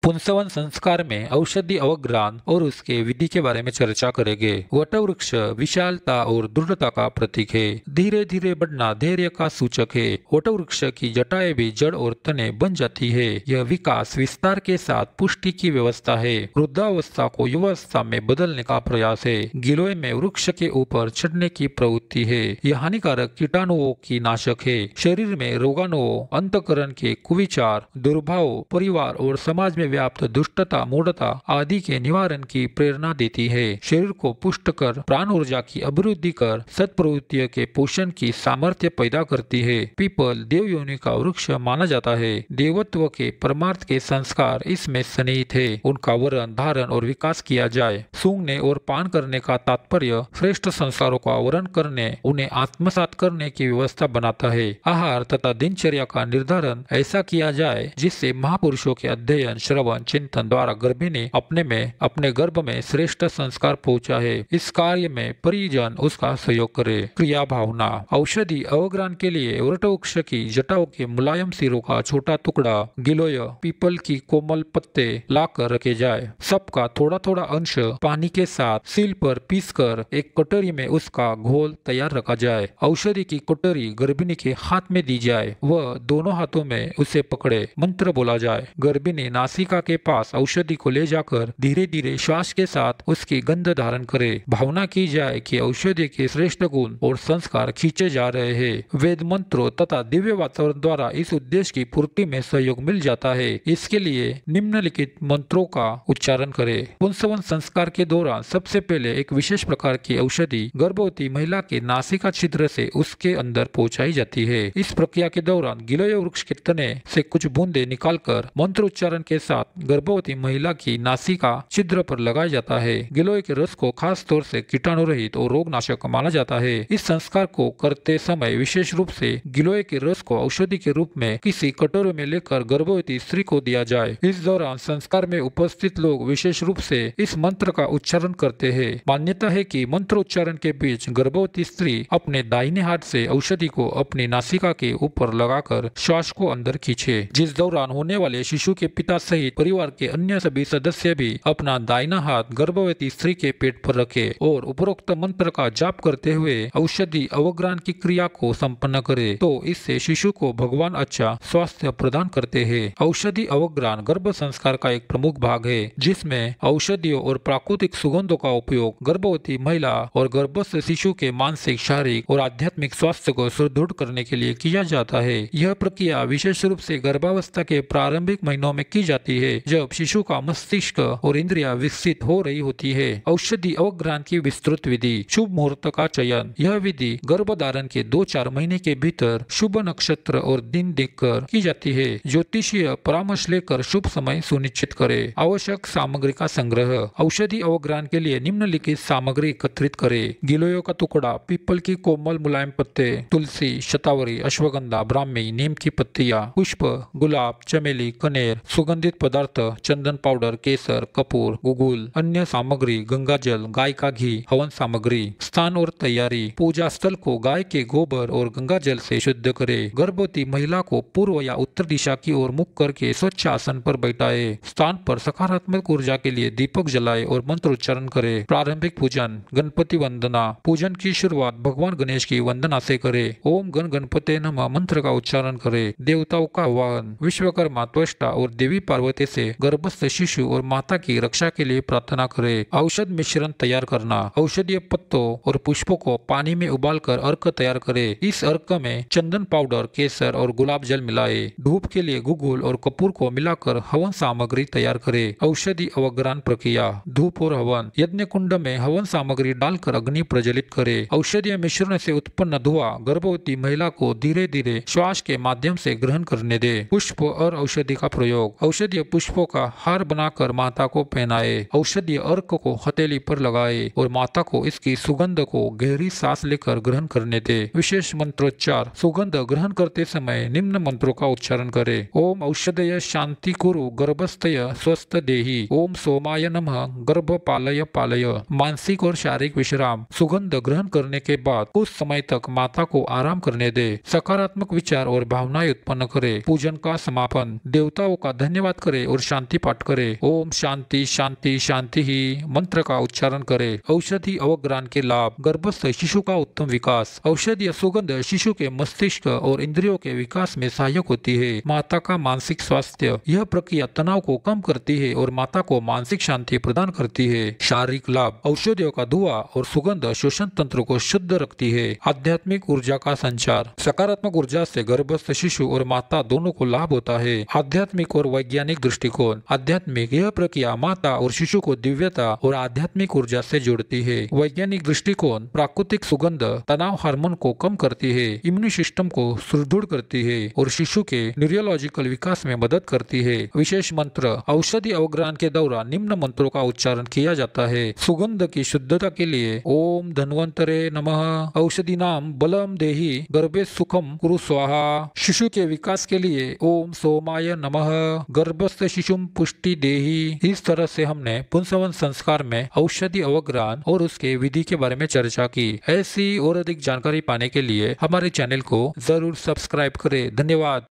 पुंसवन संस्कार में औषधि अवग्रहण और उसके विधि के बारे में चर्चा करेंगे। वटवृक्ष विशालता और दृढ़ता का प्रतीक है। धीरे धीरे बढ़ना धैर्य का सूचक है। वटवृक्ष की जटाएं भी जड़ और तने बन जाती है। यह विकास विस्तार के साथ पुष्टि की व्यवस्था है। वृद्धावस्था को युवावस्था में बदलने का प्रयास है। गिलोय में वृक्ष के ऊपर चढ़ने की प्रवृत्ति है। यह हानिकारक कीटाणुओं की नाशक है। शरीर में रोगाणुओं, अंतःकरण के कुविचार, दुर्भाव, परिवार और समाज में व्याप्त दुष्टता, मूढ़ता आदि के निवारण की प्रेरणा देती है। शरीर को पुष्ट कर प्राण ऊर्जा की अभिवृद्धि कर सत्प्रवृत्तियों के पोषण की सामर्थ्य पैदा करती है। पीपल देव योनि का वृक्ष माना जाता है। देवत्व के परमार्थ के संस्कार इसमें सन्निहित है। उनका वरण, धारण और विकास किया जाए। सूंघने और पान करने का तात्पर्य श्रेष्ठ संस्कारों का वरण करने, उन्हें आत्मसात करने की व्यवस्था बनाता है। आहार तथा दिनचर्या का निर्धारण ऐसा किया जाए जिससे महापुरुषों के अध्ययन, श्रवण, चिंतन द्वारा गर्भिणी अपने गर्भ में श्रेष्ठ संस्कार पहुंचा है। इस कार्य में परिजन उसका सहयोग करे। क्रिया भावना। औषधि अवग्रहण के लिए वटवृक्ष की जटाओं के मुलायम सिरों का छोटा टुकड़ा, गिलोय पीपल की कोमल पत्ते लाकर रखे जाए। सबका थोड़ा थोड़ा अंश पानी के साथ सील पर पीसकर एक कटोरी में उसका घोल तैयार रखा जाए। औषधि की कटोरी गर्भिणी के हाथ में दी जाए। वह दोनों हाथों में उसे पकड़े। मंत्र बोला जाए। गर्भिणी नासिका के पास औषधि को ले जाकर धीरे धीरे श्वास के साथ उसकी गंध धारण करे। भावना की जाए कि औषधि के श्रेष्ठ गुण और संस्कार खींचे जा रहे हैं। वेद मंत्रों तथा दिव्य वातावरण द्वारा इस उद्देश्य की पूर्ति में सहयोग मिल जाता है। इसके लिए निम्नलिखित मंत्रों का उच्चारण करे। पुंसवन संस्कार के दौरान सबसे पहले एक विशेष प्रकार की औषधि गर्भवती महिला के नासिका छिद्र से उसके अंदर पहुंचाई जाती है। इस प्रक्रिया के दौरान गिलोय वृक्ष के तने से कुछ बूंदे निकालकर मंत्र उच्चारण के साथ गर्भवती महिला की नासिका छिद्र पर लगाया जाता है। गिलोय के रस को खास तौर से कीटाणु रहित और रोग नाशक माना जाता है। इस संस्कार को करते समय विशेष रूप से गिलोय के रस को औषधि के रूप में किसी कटोरे में लेकर गर्भवती स्त्री को दिया जाए। इस दौरान संस्कार में उपस्थित लोग विशेष रूप से इस मंत्र का उच्चारण करते हैं। मान्यता है कि मंत्र उच्चारण के बीच गर्भवती स्त्री अपने दाहिने हाथ से औषधि को अपनी नासिका के ऊपर लगाकर श्वास को अंदर खींचे। जिस दौरान होने वाले शिशु के पिता सहित परिवार के अन्य सभी सदस्य भी अपना दाहिना हाथ गर्भवती स्त्री के पेट पर रखे और उपरोक्त मंत्र का जाप करते हुए औषधि अवग्रहण की क्रिया को संपन्न करे, तो इससे शिशु को भगवान अच्छा स्वास्थ्य प्रदान करते हैं। औषधि अवग्रहण गर्भ संस्कार का एक प्रमुख भाग है, जिसमें औषधियों और प्राकृतिक सुगंधों का उपयोग गर्भवती महिला और गर्भस्थ शिशु के मानसिक, शारीरिक और आध्यात्मिक स्वास्थ्य को सुदृढ़ करने के लिए किया जाता है। यह प्रक्रिया विशेष रूप से गर्भावस्था के प्रारंभिक महीनों में की जाती है, जब शिशु का मस्तिष्क और इंद्रियां विकसित हो रही होती है। औषधि अवग्रहण की विस्तृत विधि। शुभ मुहूर्त का चयन। यह विधि गर्भधारण के 2-4 महीने के भीतर शुभ नक्षत्र और दिन देखकर की जाती है। ज्योतिषीय परामर्श लेकर शुभ समय सुनिश्चित करे। आवश्यक सामग्री का संग्रह। औषधि अवग्रहण के लिए निम्नलिखित सामग्री एकत्रित करे। गिलोय का टुकड़ा, पीपल की कोमल मुलायम पत्ते, तुलसी, शतावरी, अश्वगंधा, ब्राह्मी, नीम की पत्तियां, पुष्प, गुलाब, चमेली, कनेर, सुगंधित पदार्थ, चंदन पाउडर, केसर, कपूर, गुगुल, अन्य सामग्री, गंगा जल, गाय का घी, हवन सामग्री। स्थान और तैयारी। पूजा स्थल को गाय के गोबर और गंगा जल से शुद्ध करे। गर्भवती महिला को पूर्व या उत्तर दिशा की ओर मुख करके स्वच्छ आसन पर बैठाए। स्थान पर सकारात्मक ऊर्जा के लिए दीपक जलाए और मंत्र उच्चारण करे। प्रारंभिक पूजन। गणपति वंदना। पूजन की शुरुआत भगवान गणेश की वंदना से करे। ओम गण गणपते नमः मंत्र का उच्चारण करे। देवताओं का आह्वान। विश्वकर्मा, त्वष्टा और देवी पार्वती से गर्भस्थ शिशु और माता की रक्षा के लिए प्रार्थना करे। औषध मिश्रण तैयार करना। औषधीय पत्तों और पुष्पों को पानी में उबालकर अर्क तैयार करे। इस अर्क में चंदन पाउडर, केसर और गुलाब जल मिलाए। धूप के लिए गुगुल और कपूर को मिलाकर हवन सामग्री तैयार करे। औषधि अवग्रहण प्रक्रिया। धूप और हवन। यज्ञ कुंड में हवन सामग्री डालकर अग्नि प्रज्वलित करे। औषधीय मिश्रण से उत्पन्न धुआं गर्भवती महिला को धीरे धीरे श्वास के माध्यम से ग्रहण करने दे। पुष्प और औषधि का प्रयोग। औषधीय पुष्पों का हार बनाकर माता को पहनाए। औषधीय अर्क को हथेली पर लगाए और माता को इसकी सुगंध को गहरी सांस लेकर ग्रहण करने दे। विशेष मंत्रोच्चार। सुगंध ग्रहण करते समय निम्न मंत्रों का उच्चारण करे। ओम औषधय शांति कुरु गर्भस्थय स्वस्थ देहि। ओम सोमाय नमः गर्भ गर्भ पालय पालय। मानसिक और शारीरिक विश्राम। सुगंध ग्रहण करने के बाद कुछ समय तक माता को आराम करने दे। सकारात्मक विचार और भावनाएं उत्पन्न करे। पूजन का समापन। देवताओं का धन्यवाद करे और शांति पाठ करे। ओम शांति शांति शांति ही मंत्र का उच्चारण करे। औषधि अवग्रहण के लाभ। गर्भस्थ शिशु का उत्तम विकास। औषधीय सुगंध शिशु के मस्तिष्क और इंद्रियों के विकास में सहायक होती है। माता का मानसिक स्वास्थ्य। यह प्रक्रिया तनाव को कम करती है और माता को मानसिक शांति प्रदान करती है। शारीरिक लाभ। औषधियों का धुआं और सुगंध श्वसन तंत्र को शुद्ध रखती है। आध्यात्मिक ऊर्जा का संचार। सकारात्मक ऊर्जा से गर्भस्थ शिशु और माता दोनों को लाभ होता है। आध्यात्मिक और वैज्ञानिक दृष्टिकोण। आध्यात्मिक, यह प्रक्रिया माता और शिशु को दिव्यता और आध्यात्मिक ऊर्जा से जोड़ती है। वैज्ञानिक दृष्टिकोण। प्राकृतिक सुगंध तनाव हार्मोन को कम करती है, इम्यून सिस्टम को सुदृढ़ करती है और शिशु के न्यूरोलॉजिकल विकास में मदद करती है। विशेष मंत्र। औषधि अवग्रहण के दौरान निम्न मंत्रों का उच्चारण किया जाता है। सुगंध की शुद्धता के लिए ओम धन्वंतरे नमः। औषधि नाम बलम देहि गर्भे सुखम कुरु स्वाहा। शिशु के विकास के लिए ओम सोमाय नमः। गर्भस्थ शिशुम पुष्टि देहि। इस तरह से हमने पुंसवन संस्कार में औषधि अवग्रहण और उसके विधि के बारे में चर्चा की। ऐसी और अधिक जानकारी पाने के लिए हमारे चैनल को जरूर सब्सक्राइब करें। धन्यवाद।